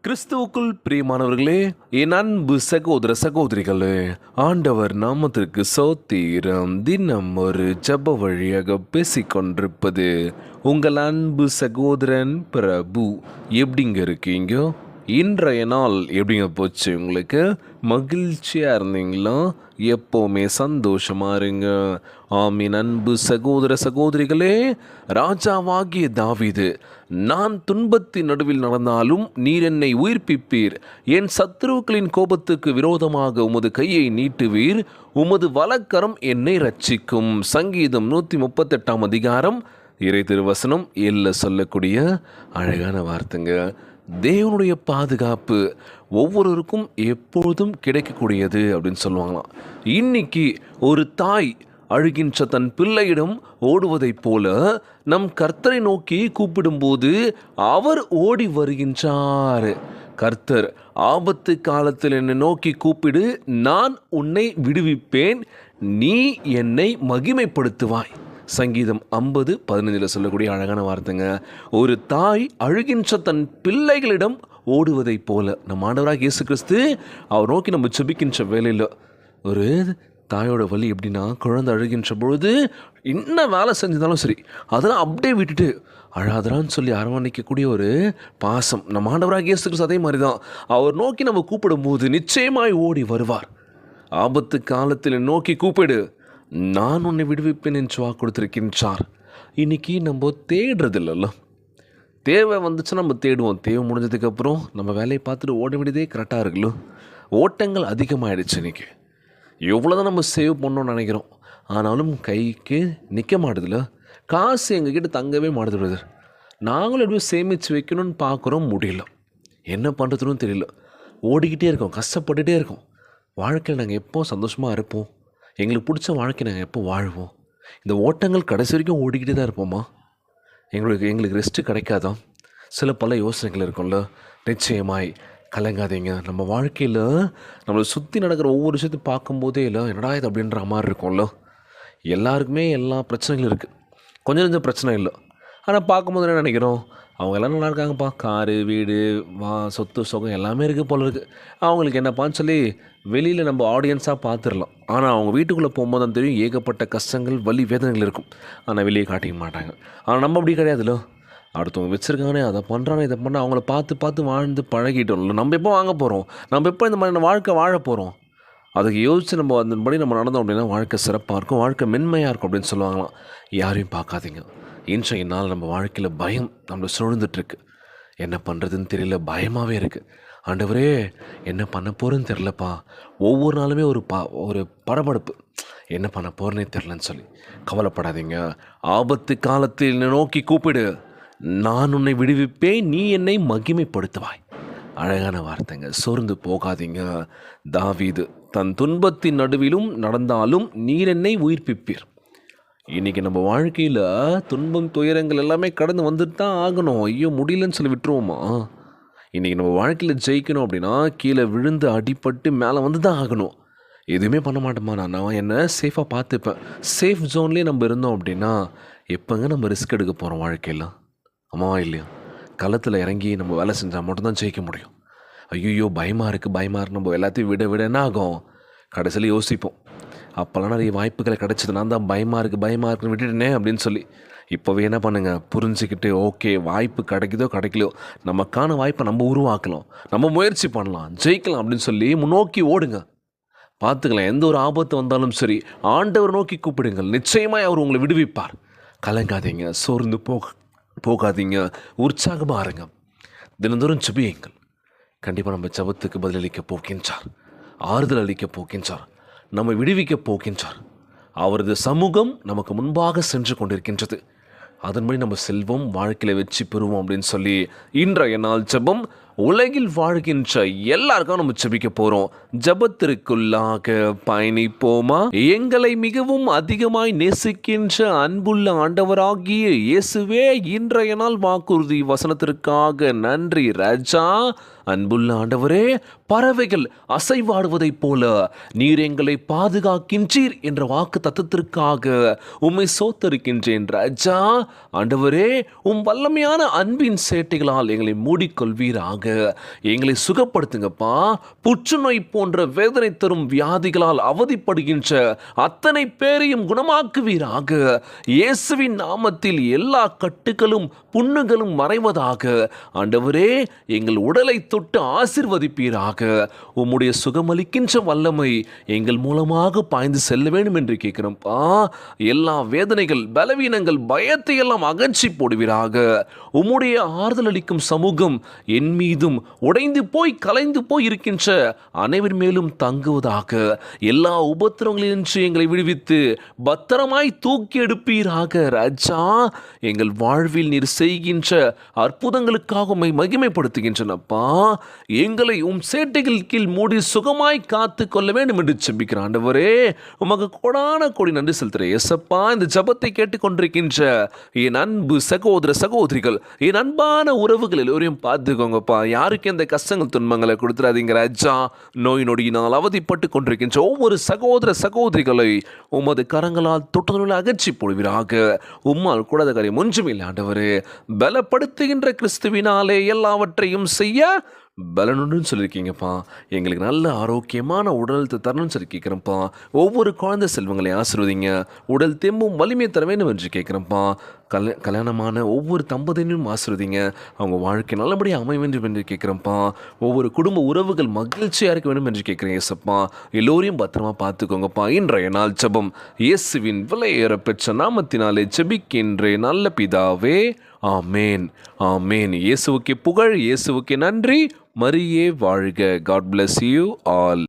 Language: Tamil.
கிறிஸ்துவுக்குள் பிரியமானவர்களே, என் அன்பு சகோதர சகோதரிகளே, ஆண்டவர் நாமத்திற்கு சோத்திரம். தினம் ஒரு ஜெப வழியாக பேசிக்கொண்டிருப்பது உங்கள் அன்பு சகோதரன் பிரபு. எப்படிங்க இருக்கீங்க? இன்றைய நாள் எப்படிங்க போச்சு? உங்களுக்கு மகிழ்ச்சியாக இருந்தீங்களா? எப்போவுமே சந்தோஷமாக இருங்க. ஆமீன். அன்பு சகோதர சகோதரிகளே, ராஜாவாகிய தாவீது, நான் துன்பத்தின் நடுவில் நடந்தாலும் நீர் என்னை உயிர்ப்பிப்பீர், என் சத்துருக்களின் கோபத்துக்கு விரோதமாக உமது கையை நீட்டுவீர், உமது வலக்கரம் என்னை ரட்சிக்கும். சங்கீதம் 138 அதிகாரம் இறை திருவசனம் சொல்லக்கூடிய அழகான வார்த்தைங்க. தேவனுடைய பாதுகாப்பு ஒவ்வொருவருக்கும் எப்பொழுதும் கிடைக்கக்கூடியது அப்படின்னு சொல்லுவாங்களாம். இன்னைக்கு ஒரு தாய் அழுகின்ற தன் பிள்ளையிடம் ஓடுவதைப் போல நம் கர்த்தரை நோக்கி கூப்பிடும்போது அவர் ஓடி வருகின்றார். கர்த்தர், ஆபத்து காலத்தில் என்னை நோக்கி கூப்பிடு, நான் உன்னை விடுவிப்பேன், நீ என்னை மகிமைப்படுத்துவாய். சங்கீதம் 50:15 சொல்லக்கூடிய அழகான வார்த்தைங்க. ஒரு தாய் அழுகின்ற தன் பிள்ளைகளிடம் ஓடுவதைப் போல நம் ஆண்டவராக இயேசு கிறிஸ்து அவர் நோக்கி நம்ம ஜெபிக்கின்ற வேலையில், ஒரு தாயோட வலி எப்படின்னா, குழந்தை அழுகின்ற பொழுது என்ன வேலை செஞ்சிருந்தாலும் சரி அதெல்லாம் அப்படியே விட்டுட்டு அழாதரான்னு சொல்லி அரவணைக்கக்கூடிய ஒரு பாசம் நம்ம ஆண்டவராக இயேசு கிறிஸ்து. அதே மாதிரி தான் அவர் நோக்கி நம்ம கூப்பிடும்போது நிச்சயமாய் ஓடி வருவார். ஆபத்து காலத்தில் நோக்கி கூப்பிடு, நான் உன்னை விடுவிப்பேன் என்று வாக்கு கொடுத்திருக்கின்றார். இன்றைக்கி நம்ம தேடுறது இல்லைல்ல. தேவை வந்துச்சுன்னா நம்ம தேடுவோம். தேவை முடிஞ்சதுக்கப்புறம் நம்ம வேலையை பார்த்துட்டு ஓட வேண்டியதே கரெக்டாக இருக்குல்ல. ஓட்டங்கள் அதிகமாகிடுச்சு. இன்றைக்கி எவ்வளோ தான் நம்ம சேவ் பண்ணோன்னு நினைக்கிறோம், ஆனாலும் கைக்கு நிற்க மாட்டுதில்ல. காசு எங்ககிட்ட தங்கவே மாட்டுது பிரதர். நாங்களும் எப்படியும் சேமித்து வைக்கணும்னு பார்க்குறோம், முடியல. என்ன பண்ணுறதுன்னு தெரியல. ஓடிக்கிட்டே இருக்கோம், கஷ்டப்பட்டுகிட்டே இருக்கோம். வாழ்க்கையில் நாங்கள் எப்போ சந்தோஷமாக இருப்போம்? எங்களுக்கு பிடிச்ச வாழ்க்கை நாங்கள் எப்போ வாழ்வோம்? இந்த ஓட்டங்கள் கடைசி வரைக்கும் ஓடிக்கிட்டே தான் இருப்போமா? எங்களுக்கு ரெஸ்ட்டு கிடைக்காதா? பல யோசனைகள் இருக்கும்ல. நிச்சயமாய் கலங்காதீங்க. நம்ம வாழ்க்கையில் நம்மளை சுற்றி நடக்கிற ஒவ்வொரு விஷயத்தையும் பார்க்கும்போதே இல்லை என்னடா இது அப்படின்ற மாதிரி இருக்கும்ல. எல்லாருக்குமே எல்லா பிரச்சனைகளும் இருக்குது, கொஞ்சம் பிரச்சனை இல்லை. ஆனால் பார்க்கும்போது என்ன நினைக்கிறோம், அவங்க எல்லாம் நல்லா இருக்காங்கப்பா, காரு வீடு சொத்து சுகம் எல்லாமே இருக்குது போல இருக்குது, அவங்களுக்கு என்னப்பான்னு சொல்லி வெளியில் நம்ம ஆடியன்ஸாக பார்த்துடலாம். ஆனால் அவங்க வீட்டுக்குள்ளே போகும்போது தான் தெரியும் ஏகப்பட்ட கஷ்டங்கள் வலி வேதனைகள் இருக்கும். ஆனால் வெளியே காட்டிக்க மாட்டாங்க. ஆனால் நம்ம அப்படி கிடையாதுல்ல. அடுத்தவங்க வச்சுருக்கானே, அதை பண்ணுறானே, இதை பண்ண, அவங்கள பார்த்து பார்த்து வாழ்ந்து பழகிட்டோம்ல. நம்ம எப்போ வாங்க போகிறோம்? நம்ம எப்போ இந்த மாதிரி வாழ்க்கை வாழ போகிறோம்? அதுக்கு யோசித்து நம்ம அதன்படி நம்ம நடந்தோம் அப்படின்னா வாழ்க்கை சிறப்பாக இருக்கும், வாழ்க்கை மென்மையாக இருக்கும் அப்படின்னு சொல்லுவாங்களாம். யாரையும் பார்க்காதீங்க. இன்றைய நாள் நம்ம வாழ்க்கையில் பயம் நம்மளை சூழ்ந்துட்டுருக்கு. என்ன பண்ணுறதுன்னு தெரியல, பயமாகவே இருக்குது. ஆண்டவரே, என்ன பண்ண போகிறேன்னு தெரிலப்பா. ஒவ்வொரு நாளுமே ஒரு படபடப்பு, என்ன பண்ண போகிறேன்னே தெரிலன்னு சொல்லி கவலைப்படாதீங்க. ஆபத்து காலத்தில் என்னை நோக்கி கூப்பிடு, நான் உன்னை விடுவிப்பேன், நீ என்னை மகிமைப்படுத்துவாய். அழகான வார்த்தைங்க. சோர்ந்து போகாதீங்க. தாவீது தன் துன்பத்தின் நடுவிலும் நடந்தாலும் நீர் என்னை உயிர்ப்பிப்பீர். இன்றைக்கி நம்ம வாழ்க்கையில் துன்பம் துயரங்கள் எல்லாமே கடந்து வந்துட்டு தான் ஆகணும். ஐயோ முடியலன்னு சொல்லி விட்டுருவோமா? இன்றைக்கி நம்ம வாழ்க்கையில் ஜெயிக்கணும் அப்படின்னா கீழே விழுந்து அடிபட்டு மேலே வந்து தான் ஆகணும். எதுவுமே பண்ண மாட்டோமா? நான் என்ன சேஃபாக பார்த்துப்பேன். சேஃப் ஜோன்லேயே நம்ம இருந்தோம் அப்படின்னா எப்போங்க நம்ம ரிஸ்க் எடுக்க போகிறோம் வாழ்க்கையில்? ஆமாவா இல்லையா? களத்தில் இறங்கி நம்ம வேலை செஞ்சால் மட்டும்தான் ஜெயிக்க முடியும். ஐயோ பயமாக இருக்குது நம்ம எல்லாத்தையும் விட என்ன ஆகும்? கடைசியில் யோசிப்போம், அப்போல்லாம் நிறைய வாய்ப்புகளை கிடச்சிது, நான் தான் பயமாக இருக்குன்னு விட்டுட்டேனே அப்படின்னு சொல்லி. இப்போவே என்ன பண்ணுங்கள், புரிஞ்சுக்கிட்டு ஓகே, வாய்ப்பு கிடைக்குதோ கிடைக்கலையோ நமக்கான வாய்ப்பை நம்ம உருவாக்கலாம், நம்ம முயற்சி பண்ணலாம், ஜெயிக்கலாம் அப்படின்னு சொல்லி முன்னோக்கி ஓடுங்க. பார்த்துக்கலாம். எந்த ஒரு ஆபத்து வந்தாலும் சரி ஆண்டவர் நோக்கி கூப்பிடுங்கள், நிச்சயமாக அவர் உங்களை விடுவிப்பார். கலங்காதீங்க, சோர்ந்து போகாதீங்க, உற்சாகமாக இருங்க. தினந்தோறும் ஜெபியுங்கள். கண்டிப்பாக நம்ம ஜெபத்துக்கு பதிலளிக்க போகின்றார், ஆறுதல் அளிக்க போகின்றார், நம்மை விடுவிக்க போகின்றார். அவரது சமூகம் நமக்கு முன்பாக சென்று கொண்டிருக்கின்றது. அதன்படி நம்ம செல்வம், வாழ்க்கையில் வெற்றி பெறுவோம் அப்படின்னு சொல்லி இன்றைய நாள் ஜெபம். உலகில் வாழ்கின்ற எல்லாருக்கும் நம்ம ஜெபிக்க போகிறோம். ஜெபத்திற்குள்ளாக பயணிப்போமா? எங்களை மிகவும் அதிகமாய் நேசிக்கின்ற அன்புள்ள ஆண்டவராகிய இயேசுவே, இன்றைய நாள் வாக்குறுதி வசனத்திற்காக நன்றி ராஜா. அன்புள்ள ஆண்டவரே, பறவைகள் அசைவாடுவதைப் போல நீர் எங்களை பாதுகாக்கின்றீர் என்ற வாக்கு தத்துவத்திற்காக உம்மை சோத்தரிக்கின்றேன் ராஜா. ஆண்டவரே, உம் வல்லமையான அன்பின் சேட்டைகளால் எங்களை மூடிக்கொள்வீராக. எங்களை சுகப்படுத்துங்கப்பா. புற்றுநோய் போன்ற வேதனை தரும் வியாதிகளால் அவதிப்படுகின்ற அத்தனை பேரையும் குணமாக்குவீராக. இயேசுவின் நாமத்தில் எல்லா கட்டுகளும் புண்ணுகளும் மறைவதாக. ஆண்டவரே, எங்கள் உடலை தொட்டு ஆசீர்வதிப்பீராக. உம்முடைய சுகமளிக்கின்ற வல்லமை எங்கள் மூலமாக பாய்ந்து செல்ல வேண்டும் என்று கேட்கிறோம்ப்பா. எல்லா வேதனைகள், பலவீனங்கள், பயத்தை எல்லாம் அகற்றி போடுவீராக. உம்முடைய ஆறுதல் அளிக்கும் சமூகம் என் மீதும் உடைந்து போய் கலைந்து போய் இருக்கின்ற அனைவர் மேலும் தங்குவதாக. எல்லா உபத்திரங்களினின்று எங்களை விடுவித்து பத்திரமாய் தூக்கி எடுப்பீராக. ராஜா, எங்கள் வாழ்வில் நீர் செய்கின்ற அற்புதங்களுக்காக உம்மை மகிமைப்படுத்துகின்றனப்பா. எங்களை சேட்டைகள் கீழ் மூடி சுகமாய் காத்து கொள்ள வேண்டும் என்று செபிக்கிறேன். ஆண்டவரே, உமக்கு கோடான கோடி நன்றி செலுத்துறேன். ஏசப்பா, இந்த ஜபத்தை கேட்டுக்கொண்டிருக்கின்ற என் அன்பு சகோதர சகோதரிகள், என் அன்பான உறவுகள் எல்லோரையும் பார்த்துக்கோங்கப்பா. யாருக்கு எந்த கஷ்டங்கள் துன்பங்களை கொடுத்துறாதீங்க ராஜா. நோய் நொடியினால் அவதிப்பட்டு கொண்டிருக்கின்ற ஒவ்வொரு சகோதர சகோதரிகளை உமது கரங்களால் தொட்டுதலால் அகற்றி போடுவீராக. உம்மால் கூடாத காரியம் ஒன்றுமில்லை ஆண்டவரே. பலப்படுத்துகின்ற கிறிஸ்துவினாலே எல்லாவற்றையும் செய்ய பலனுன்னு சொல்லியிருக்கீங்கப்பா. எங்களுக்கு நல்ல ஆரோக்கியமான உடல் தரணும்னு சொல்லி கேட்குறேன்ப்பா. ஒவ்வொரு குழந்தை செல்வங்களை ஆசீர்வதிங்க. உடல் தெம்பும் வலிமை தர வேண்டும் என்று கேட்குறேன்ப்பா. கல்யாணமான ஒவ்வொரு தம்பதியினும் ஆசீர்வதிங்க. அவங்க வாழ்க்கை நல்லபடியாக அமைய வேண்டும் என்று கேட்குறேன்ப்பா. ஒவ்வொரு குடும்ப உறவுகள் மகிழ்ச்சியாக இருக்க வேண்டும் என்று கேட்குறேன் ஏசப்பா. எல்லோரையும் பத்திரமா பார்த்துக்கோங்கப்பா. இன்றைய நாள் ஜெபம் இயேசுவின் விலையேற பெற்ற நாமத்தினாலே ஜெபிக்கின்றேன் நல்ல பிதாவே. ஆமேன், ஆமேன். இயேசுவுக்கு புகழ், இயேசுவுக்கு நன்றி. மரியே வாழ்க. God bless you all.